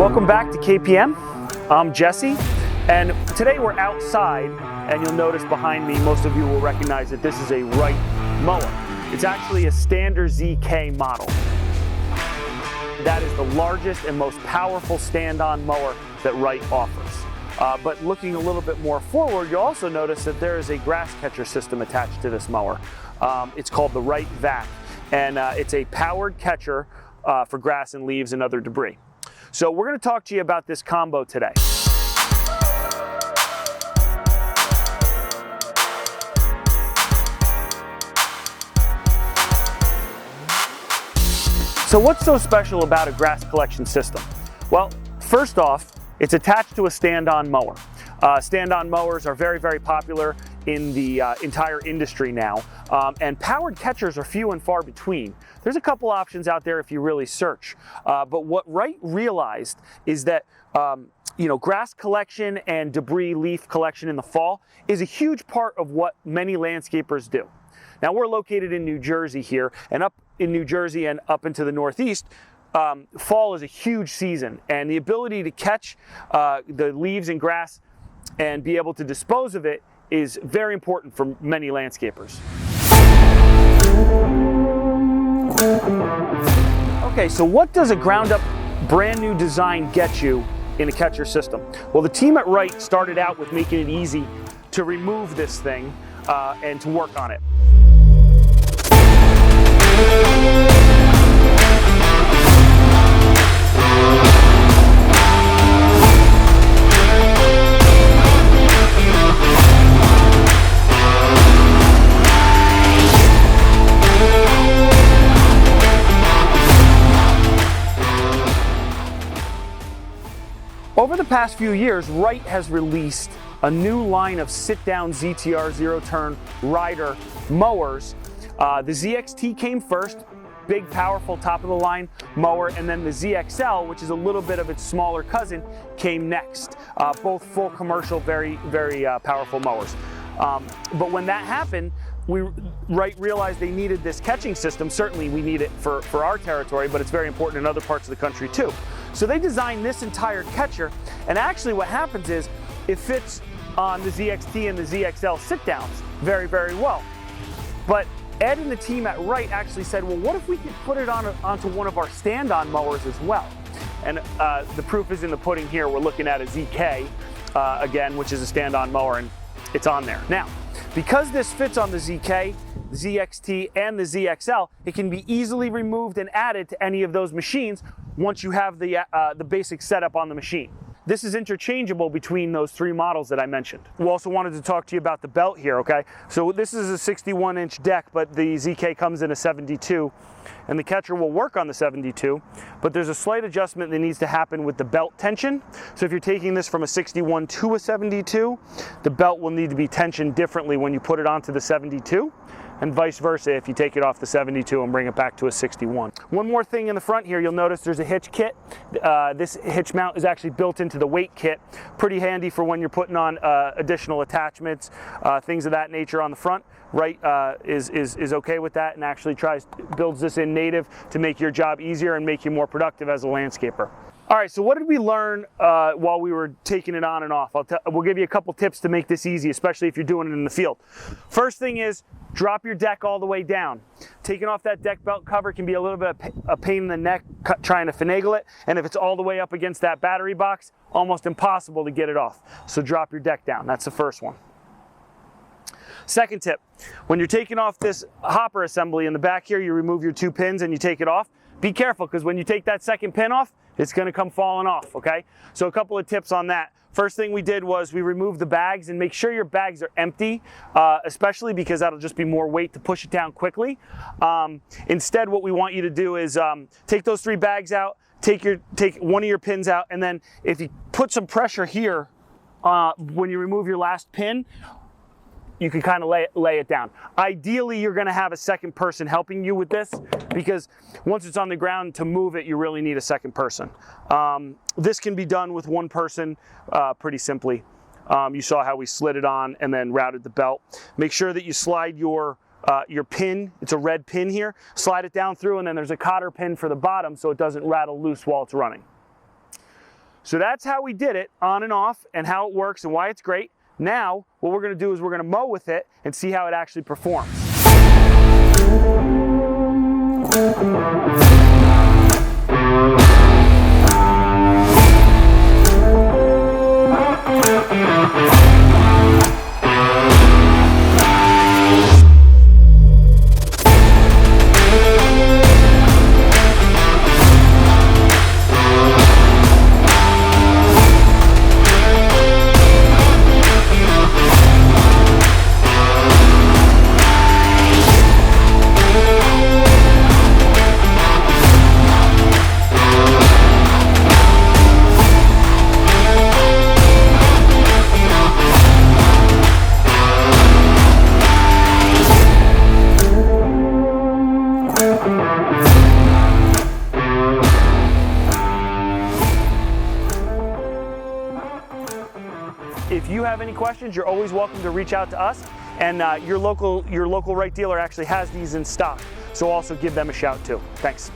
Welcome back to KPM. I'm Jesse, and today we're outside, and you'll notice behind me, most of you will recognize that this is a Wright mower. It's actually a standard ZK model. That is the largest and most powerful stand-on mower that Wright offers. But looking a little bit more forward, you'll also notice that there is a grass catcher system attached to this mower. It's called the WrightVac, and it's a powered catcher for grass and leaves and other debris. So we're going to talk to you about this combo today. So what's so special about a grass collection system? Well, first off, it's attached to a stand-on mower. Stand-on mowers are very, very popular in the entire industry now, and powered catchers are few and far between. There's a couple options out there if you really search, but what Wright realized is that grass collection and debris leaf collection in the fall is a huge part of what many landscapers do. Now, we're located in New Jersey here, and up in New Jersey and up into the Northeast, fall is a huge season, and the ability to catch the leaves and grass and be able to dispose of it is very important for many landscapers. Okay, so what does a ground up brand new design get you in a catcher system? Well, the team at Wright started out with making it easy to remove this thing and to work on it. Over the past few years, Wright has released a new line of sit-down ZTR zero-turn rider mowers. The ZXT came first, big, powerful, top-of-the-line mower, and then the ZXL, which is a little bit of its smaller cousin, came next. Both full commercial, very, very powerful mowers. But when that happened, Wright realized they needed this catching system. Certainly we need it for our territory, but it's very important in other parts of the country too. So they designed this entire catcher, and actually what happens is it fits on the ZXT and the ZXL sit-downs very, very well. But Ed and the team at Wright actually said, well, what if we could put it onto one of our stand-on mowers as well? And the proof is in the pudding here. We're looking at a ZK, again, which is a stand-on mower, and it's on there. Now, because this fits on the ZK, the ZXT, and the ZXL, it can be easily removed and added to any of those machines once you have the basic setup on the machine. This is interchangeable between those three models that I mentioned. We also wanted to talk to you about the belt here, okay? So this is a 61-inch deck, but the ZK comes in a 72, and the catcher will work on the 72, but there's a slight adjustment that needs to happen with the belt tension. So if you're taking this from a 61 to a 72, the belt will need to be tensioned differently when you put it onto the 72, and vice versa if you take it off the 72 and bring it back to a 61. One more thing in the front here, you'll notice there's a hitch kit. This hitch mount is actually built into the weight kit. Pretty handy for when you're putting on additional attachments, things of that nature on the front. Wright is okay with that and actually builds this in native to make your job easier and make you more productive as a landscaper. All right, so what did we learn while we were taking it on and off? We'll give you a couple tips to make this easy, especially if you're doing it in the field. First thing is, drop your deck all the way down. Taking off that deck belt cover can be a little bit of a pain in the neck trying to finagle it, and if it's all the way up against that battery box, almost impossible to get it off. So drop your deck down, that's the first one. Second tip, when you're taking off this hopper assembly in the back here, you remove your two pins and you take it off. Be careful, because when you take that second pin off, it's going to come falling off, okay? So a couple of tips on that. First thing we did was we removed the bags, and make sure your bags are empty, especially because that'll just be more weight to push it down quickly. Instead, what we want you to do is take those three bags out, take one of your pins out, and then if you put some pressure here when you remove your last pin, you can kind of lay it down. Ideally, you're gonna have a second person helping you with this, because once it's on the ground, to move it, you really need a second person. This can be done with one person pretty simply. You saw how we slid it on and then routed the belt. Make sure that you slide your pin, it's a red pin here, slide it down through, and then there's a cotter pin for the bottom so it doesn't rattle loose while it's running. So that's how we did it on and off and how it works and why it's great. Now, what we're gonna do is we're gonna mow with it and see how it actually performs. If you have any questions, you're always welcome to reach out to us, and your local Wright dealer actually has these in stock, so also give them a shout too. Thanks.